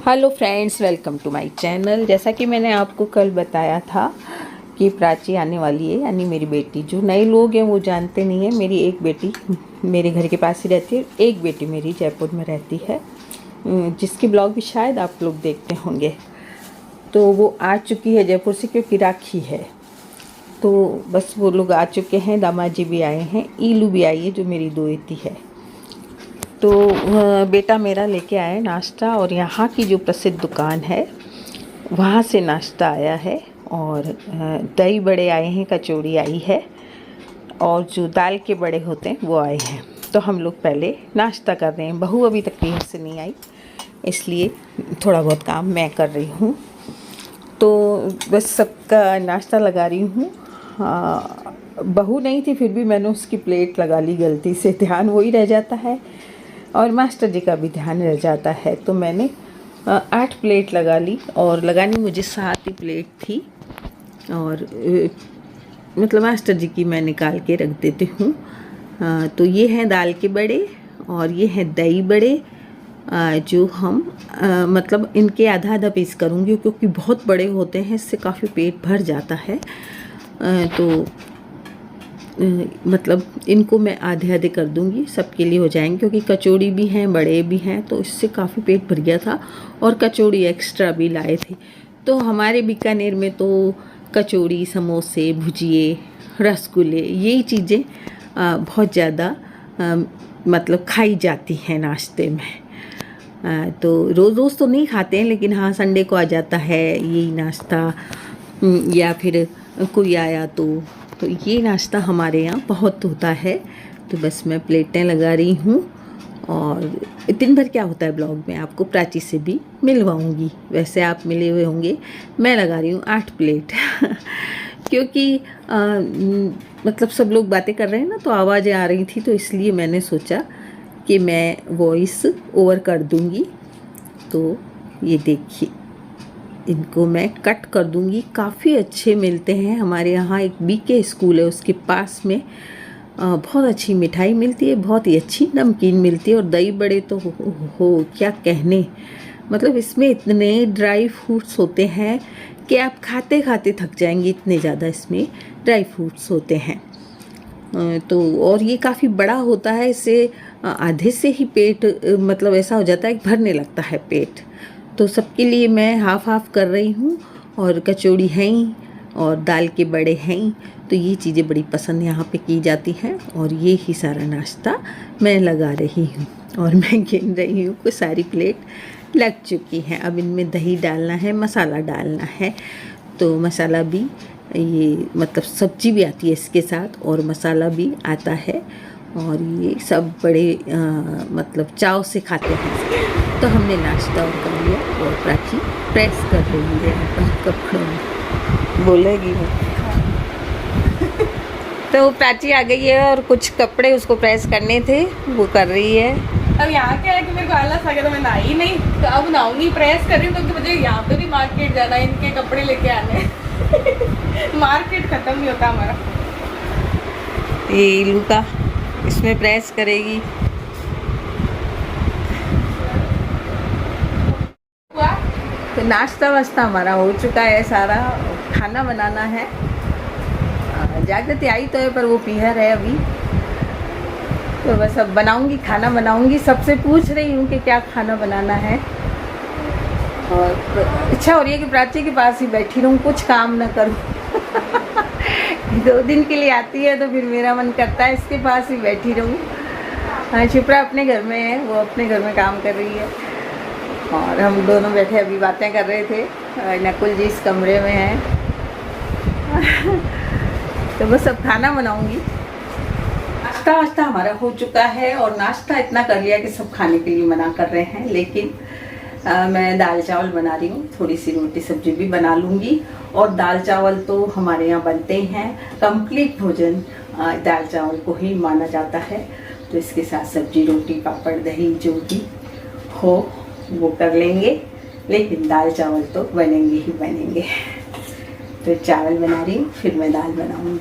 Hello friends, welcome to my channel. जैसा कि मैंने आपको कल बताया था कि प्राची आने वाली है, यानी मेरी बेटी। जो नए लोग हैं वो जानते नहीं हैं, मेरी एक बेटी मेरे घर के पास ही रहती है, एक बेटी मेरी जयपुर में रहती है, जिसकी ब्लॉग भी शायद आप लोग देखते होंगे। तो वो आ चुकी है जयपुर से, क्योंकि राखी है। तो बस वो लोग आ चुके हैं, दामाद जी भी आए हैं, ईलू भी आई है जो मेरी दोती है। तो बेटा मेरा लेके आया नाश्ता, और यहाँ की जो प्रसिद्ध दुकान है वहाँ से नाश्ता आया है। और दही बड़े आए हैं, कचौड़ी आई है, और जो दाल के बड़े होते हैं वो आए हैं। तो हम लोग पहले नाश्ता कर रहे हैं। बहू अभी तक कहीं से नहीं आई, इसलिए थोड़ा बहुत काम मैं कर रही हूँ। तो बस सबका नाश्ता लगा रही हूँ। बहू नहीं थी, फिर भी मैंने उसकी प्लेट लगा ली गलती से। ध्यान वही रह जाता है और मास्टर जी का भी ध्यान रह जाता है। तो मैंने 8 प्लेट लगा ली, और लगानी मुझे 7 ही प्लेट थी। और मतलब मास्टर जी की मैं निकाल के रख देती हूँ। तो ये हैं दाल के बड़े, और ये हैं दही बड़े, जो हम मतलब इनके आधा आधा पीस करूँगी, क्योंकि बहुत बड़े होते हैं, इससे काफ़ी पेट भर जाता है। तो मतलब इनको मैं आधे आधे कर दूंगी, सबके लिए हो जाएंगे, क्योंकि कचौड़ी भी हैं, बड़े भी हैं, तो इससे काफ़ी पेट भर गया था। और कचौड़ी एक्स्ट्रा भी लाए थे। तो हमारे बीकानेर में तो कचौड़ी, समोसे, भुजिए, रसगुल्ले, यही चीज़ें बहुत ज़्यादा मतलब खाई जाती हैं नाश्ते में। तो रोज़ रोज़ तो नहीं खाते हैं, लेकिन हाँ संडे को आ जाता है यही नाश्ता, या फिर कोई आया तो ये नाश्ता हमारे यहाँ बहुत होता है। तो बस मैं प्लेटें लगा रही हूँ, और दिन भर क्या होता है ब्लॉग में आपको प्राची से भी मिलवाऊँगी। वैसे आप मिले हुए होंगे। मैं लगा रही हूँ 8 प्लेट क्योंकि मतलब सब लोग बातें कर रहे हैं ना, तो आवाज़ें आ रही थी, तो इसलिए मैंने सोचा कि मैं वॉइस ओवर कर दूँगी। तो ये देखिए, इनको मैं कट कर दूंगी। काफ़ी अच्छे मिलते हैं हमारे यहाँ, एक बीके स्कूल है उसके पास में। बहुत अच्छी मिठाई मिलती है, बहुत ही अच्छी नमकीन मिलती है, और दही बड़े तो हो क्या कहने। मतलब इसमें इतने ड्राई फ्रूट्स होते हैं कि आप खाते खाते थक जाएंगे, इतने ज़्यादा इसमें ड्राई फ्रूट्स होते हैं। तो और ये काफ़ी बड़ा होता है, इससे आधे से ही पेट मतलब ऐसा हो जाता है कि भरने लगता है पेट। तो सबके लिए मैं हाफ हाफ कर रही हूँ। और कचौड़ी हैं, और दाल के बड़े हैं, तो ये चीज़ें बड़ी पसंद यहाँ पे की जाती हैं। और ये ही सारा नाश्ता मैं लगा रही हूँ, और मैं गिन रही हूँ कि सारी प्लेट लग चुकी हैं। अब इनमें दही डालना है, मसाला डालना है। तो मसाला भी ये मतलब सब्जी भी आती है इसके साथ, और मसाला भी आता है, और ये सब बड़े मतलब चाव से खाते हैं। तो हमने नाश्ता और कर लिया, और प्राची प्रेस कर रही है अपन कपड़ों में, बोलेगी वो। तो प्राची आ गई है, और कुछ कपड़े उसको प्रेस करने थे, वो कर रही है। अब यहाँ क्या है कि मेरे को आलस आ गया, तो मैं नहाई नहीं, तो अब नहाऊंगी। प्रेस कर रही हूँ क्योंकि मुझे यहाँ पे भी मार्केट जाना है, इनके कपड़े लेके आने मार्केट खत्म नहीं होता हमारा। ये इलू का इसमें प्रेस करेगी। तो नाश्ता वास्ता हमारा हो चुका है सारा, खाना बनाना है। जागृति आई तो है, पर वो पीहर है अभी। तो बस अब बनाऊंगी, खाना बनाऊंगी। सबसे पूछ रही हूँ कि क्या खाना बनाना है, और इच्छा हो रही है कि प्राची के पास ही बैठी रहूँ, कुछ काम ना करूँ 2 दिन के लिए आती है, तो फिर मेरा मन करता है इसके पास ही बैठी रहूँ। हाँ, शिप्रा अपने घर में है, वो अपने घर में काम कर रही है, और हम दोनों बैठे अभी बातें कर रहे थे। नकुल जी इस कमरे में हैं तो बस अब खाना बनाऊंगी। नाश्ता वाश्ता हमारा हो चुका है, और नाश्ता इतना कर लिया कि सब खाने के लिए मना कर रहे हैं। लेकिन मैं दाल चावल बना रही हूँ, थोड़ी सी रोटी सब्जी भी बना लूँगी। और दाल चावल तो हमारे यहाँ बनते हैं, कंप्लीट भोजन दाल चावल को ही माना जाता है। तो इसके साथ सब्जी, रोटी, पापड़, दही जो भी हो वो कर लेंगे, लेकिन दाल चावल तो बनेंगे ही बनेंगे। तो चावल बना रही हूँ, फिर मैं दाल बनाऊंगी।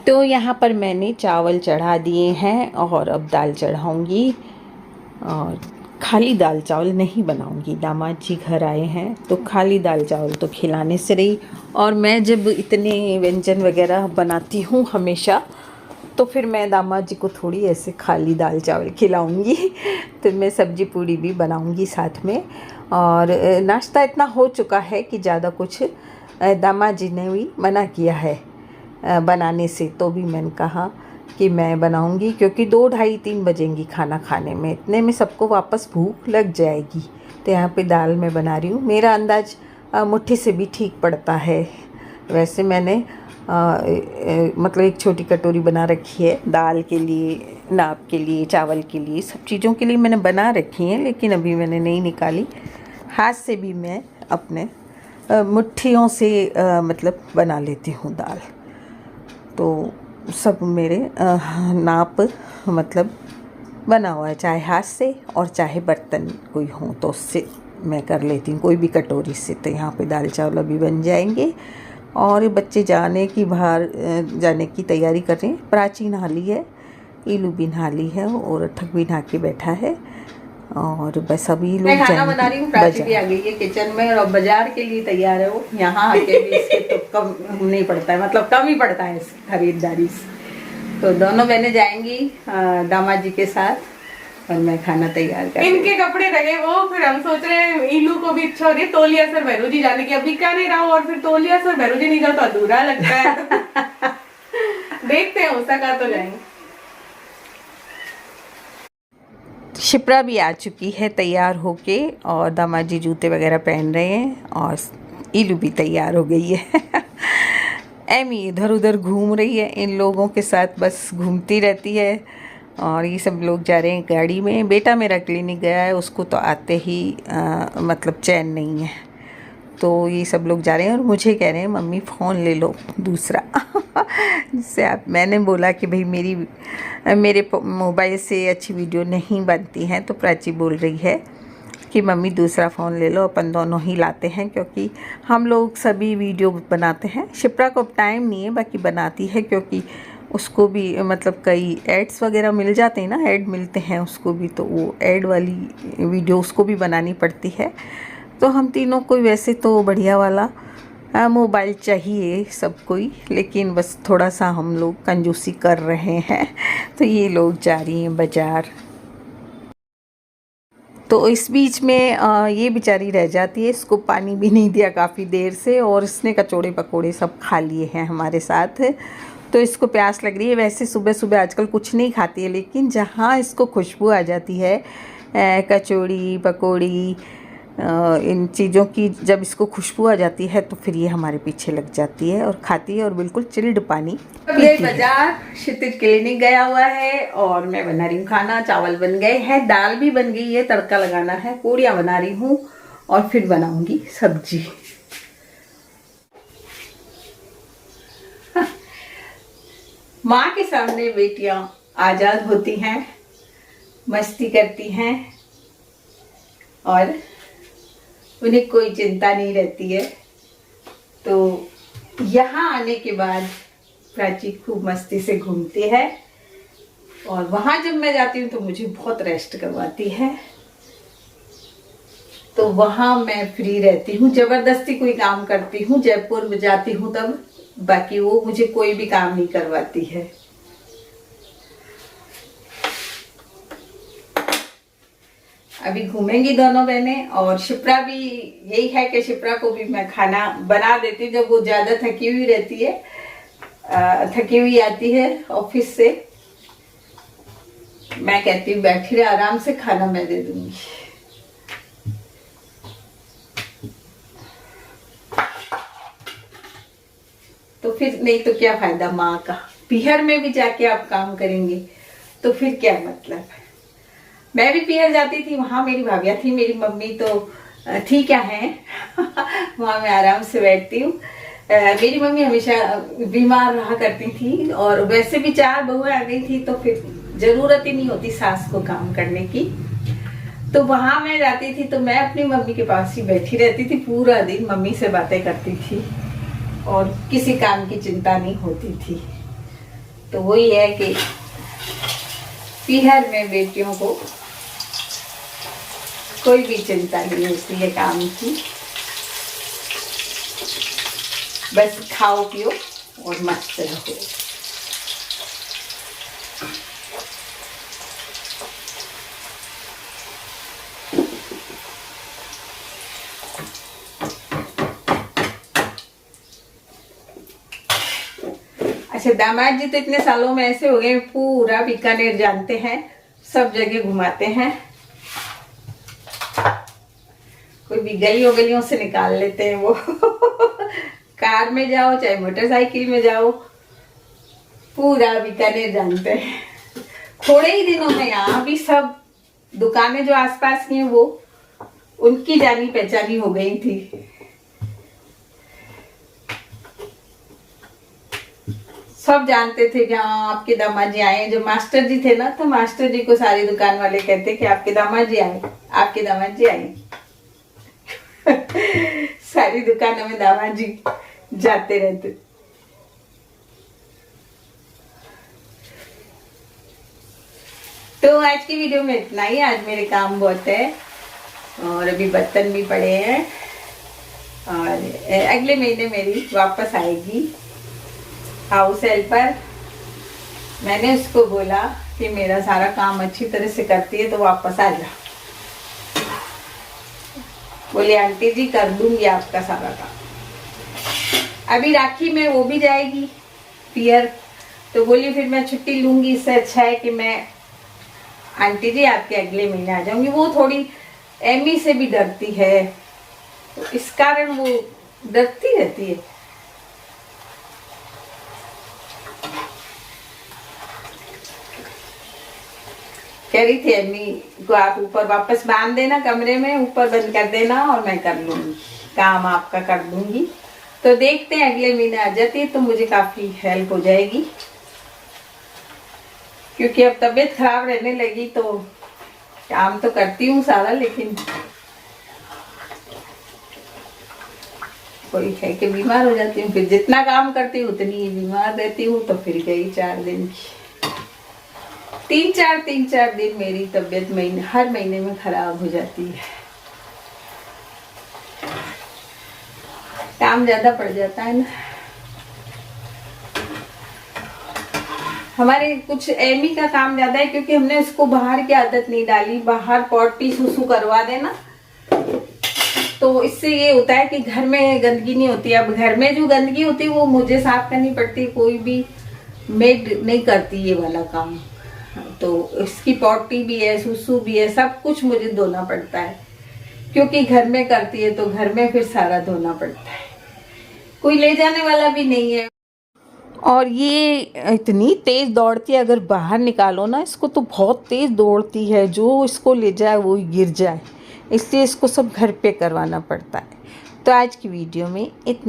तो यहाँ पर मैंने चावल चढ़ा दिए हैं और अब दाल चढ़ाऊँगी। और खाली दाल चावल नहीं बनाऊँगी, दामाद जी घर आए हैं तो खाली दाल चावल तो खिलाने से रही। और मैं जब इतने व्यंजन वगैरह बनाती हूँ हमेशा, तो फिर मैं दामाद जी को थोड़ी ऐसे खाली दाल चावल खिलाऊँगी। तो मैं सब्जी पूड़ी भी बनाऊँगी साथ में। और नाश्ता इतना हो चुका है कि ज़्यादा कुछ दामाद जी ने भी मना किया है बनाने से, तो भी मैंने कहा कि मैं बनाऊंगी, क्योंकि 2, ढाई, 3 बजेंगी खाना खाने में, इतने में सबको वापस भूख लग जाएगी। तो यहाँ पे दाल मैं बना रही हूँ। मेरा अंदाज मुट्ठी से भी ठीक पड़ता है। वैसे मैंने मतलब एक छोटी कटोरी बना रखी है दाल के लिए, नाप के लिए, चावल के लिए, सब चीज़ों के लिए मैंने बना रखी है, लेकिन अभी मैंने नहीं निकाली। हाथ से भी मैं अपने मुट्ठियों से मतलब बना लेती हूँ दाल। तो सब मेरे नाप मतलब बना हुआ है, चाहे हाथ से और चाहे बर्तन कोई हो तो उससे मैं कर लेती हूँ, कोई भी कटोरी से। तो यहाँ पे दाल चावल अभी बन जाएंगे। और बच्चे जाने की बाहर जाने की तैयारी कर रहे हैं। प्राची नहा ली है, इलू भी नहा ली है और ठक भी नहा के बैठा है। और बस अभी लोग मैं खाना बना रही हूँ, प्राची भी आ गई है किचन में और बाजार के लिए तैयार है वो। यहाँ आके भी इसके तो कम नहीं पड़ता है, मतलब कम ही पड़ता है इस खरीदारी से। तो दोनों बहनें जाएंगी दामाद जी के साथ और मैं खाना तैयार कर। इनके कपड़े रहे वो, फिर हम सोच रहे हैं इलू को भी इच्छा हो रही है तोलिया सर भैरू जी जाने की। अभी क्या नहीं रहा और फिर तोलिया सर भैरू जी नहीं जाओ तो अधूरा लगता है। देखते हैं, हो सका तो जाएंगे। शिप्रा भी आ चुकी है तैयार होके और दामाद जी जूते वगैरह पहन रहे हैं और इलू भी तैयार हो गई है। एमी इधर उधर घूम रही है, इन लोगों के साथ बस घूमती रहती है। और ये सब लोग जा रहे हैं गाड़ी में। बेटा मेरा क्लिनिक गया है, उसको तो आते ही मतलब चैन नहीं है, तो ये सब लोग जा रहे हैं और मुझे कह रहे हैं मम्मी फ़ोन ले लो दूसरा। जिससे आप, मैंने बोला कि भाई मेरे मोबाइल से अच्छी वीडियो नहीं बनती हैं, तो प्राची बोल रही है कि मम्मी दूसरा फ़ोन ले लो, अपन दोनों ही लाते हैं, क्योंकि हम लोग सभी वीडियो बनाते हैं। शिप्रा को टाइम नहीं है, बाकी बनाती है, क्योंकि उसको भी मतलब कई एड्स वगैरह मिल जाते हैं ना, ऐड मिलते हैं उसको भी, तो वो ऐड वाली वीडियो उसको भी बनानी पड़ती है। तो हम तीनों को वैसे तो बढ़िया वाला मोबाइल चाहिए सब कोई, लेकिन बस थोड़ा सा हम लोग कंजूसी कर रहे हैं। तो ये लोग जा रही हैं बाज़ार। तो इस बीच में ये बेचारी रह जाती है, इसको पानी भी नहीं दिया काफ़ी देर से, और इसने कचौड़े पकोड़े सब खा लिए हैं हमारे साथ। तो इसको प्यास लग रही है। वैसे सुबह सुबह आजकल कुछ नहीं खाती है, लेकिन जहाँ इसको खुशबू आ जाती है कचौड़ी पकौड़ी इन चीज़ों की, जब इसको खुशबू आ जाती है तो फिर ये हमारे पीछे लग जाती है और खाती है और बिल्कुल चिल्ड पानी पीती है। बाजार क्षितिज क्लिनिक गया हुआ है और मैं बना रही हूँ खाना। चावल बन गए हैं, दाल भी बन गई है, तड़का लगाना है, पूड़ियाँ बना रही हूँ और फिर बनाऊंगी सब्जी। माँ के सामने बेटियां आज़ाद होती हैं, मस्ती करती हैं और उन्हें कोई चिंता नहीं रहती है। तो यहाँ आने के बाद प्राची खूब मस्ती से घूमती है और वहाँ जब मैं जाती हूँ तो मुझे बहुत रेस्ट करवाती है। तो वहाँ मैं फ्री रहती हूँ, जबरदस्ती कोई काम करती हूँ। जयपुर में जाती हूँ तब, बाकी वो मुझे कोई भी काम नहीं करवाती है। अभी घूमेंगी दोनों बहनें और शिप्रा भी, यही है कि शिप्रा को भी मैं खाना बना देती हूँ जब वो ज़्यादा थकी हुई रहती है, थकी हुई आती है ऑफिस से। मैं कहती हूँ बैठी रहे आराम से, खाना मैं दे दूंगी। तो फिर नहीं तो क्या फायदा माँ का। पीहर में भी जाके आप काम करेंगे तो फिर क्या मतलब है। मैं भी पीहर जाती थी, वहां मेरी भाभियाँ थी, मेरी मम्मी तो थी क्या है। वहां मैं आराम से बैठती हूँ। मेरी मम्मी हमेशा बीमार रहा करती थी और वैसे भी 4 बहुएं आ गई थी, तो फिर जरूरत ही नहीं होती सास को काम करने की। तो वहां मैं जाती थी तो मैं अपनी मम्मी के पास ही बैठी रहती थी, पूरा दिन मम्मी से बातें करती थी और किसी काम की चिंता नहीं होती थी। तो वही है कि पीहर में बेटियों को कोई भी चिंता नहीं होती है काम की, बस खाओ पियो और मस्त रहो। अच्छा, दामाद जी तो इतने सालों में ऐसे हो गए, पूरा बीकानेर जानते हैं, सब जगह घुमाते हैं। कोई भी गलियों से निकाल लेते हैं वो कार में जाओ चाहे मोटरसाइकिल में जाओ, पूरा बीकानेर जानते हैं। थोड़े ही दिनों में यहाँ भी सब दुकानें जो आसपास की हैं वो उनकी जानी पहचानी हो गई थी। सब जानते थे कि हाँ आपके दामाद जी आए। जब मास्टर जी थे ना, तो मास्टर जी को सारी दुकान वाले कहते कि आपके दामाद जी आए, आपके दामाद जी आए सारी दुकानों में दामाद जी जाते रहते। तो आज की वीडियो में इतना ही। आज मेरे काम बहुत है और अभी बर्तन भी पड़े हैं, और अगले महीने मेरी वापस आएगी हाउस हेल्पर। मैंने उसको बोला कि मेरा सारा काम अच्छी तरह से करती है तो वापस आ जा। बोले आंटी जी कर दूंगी आपका सारा काम। अभी राखी में वो भी जाएगी पियर, तो बोली फिर मैं छुट्टी लूंगी, इससे अच्छा है कि मैं आंटी जी आपके अगले महीने आ जाऊंगी। वो थोड़ी एमी से भी डरती है, तो इस कारण वो डरती रहती है। कह रही थी एमी को आप ऊपर वापस बांध देना, कमरे में ऊपर बंद कर देना और मैं कर लूंगी काम, आपका कर दूंगी। तो देखते हैं अगले महीने आ जाती है तो मुझे काफी हेल्प हो जाएगी, क्योंकि अब तबीयत खराब रहने लगी तो काम तो करती हूँ सारा, लेकिन कोई है कि बीमार हो जाती हूँ। फिर जितना काम करती हूँ उतनी ही बीमार रहती हूँ। तो फिर गई 4 दिन की, 3-4 दिन मेरी तबीयत हर महीने में खराब हो जाती है। काम ज्यादा पड़ जाता है ना। हमारे कुछ एमी का काम ज्यादा है, क्योंकि हमने उसको बाहर की आदत नहीं डाली। बाहर पॉटी सुसु करवा देना, तो इससे ये होता है कि घर में गंदगी नहीं होती। अब घर में जो गंदगी होती है वो मुझे साफ करनी पड़ती है, कोई भी मेड नहीं करती ये वाला काम। तो इसकी पॉटी भी है, सुसु भी है, सब कुछ मुझे धोना पड़ता है, क्योंकि घर में करती है तो घर में फिर सारा धोना पड़ता है। कोई ले जाने वाला भी नहीं है। और ये इतनी तेज दौड़ती है, अगर बाहर निकालो ना इसको तो बहुत तेज दौड़ती है, जो इसको ले जाए वो गिर जाए, इसलिए इसको सब घर पे करवाना पड़ता है। तो आज की वीडियो में इतना।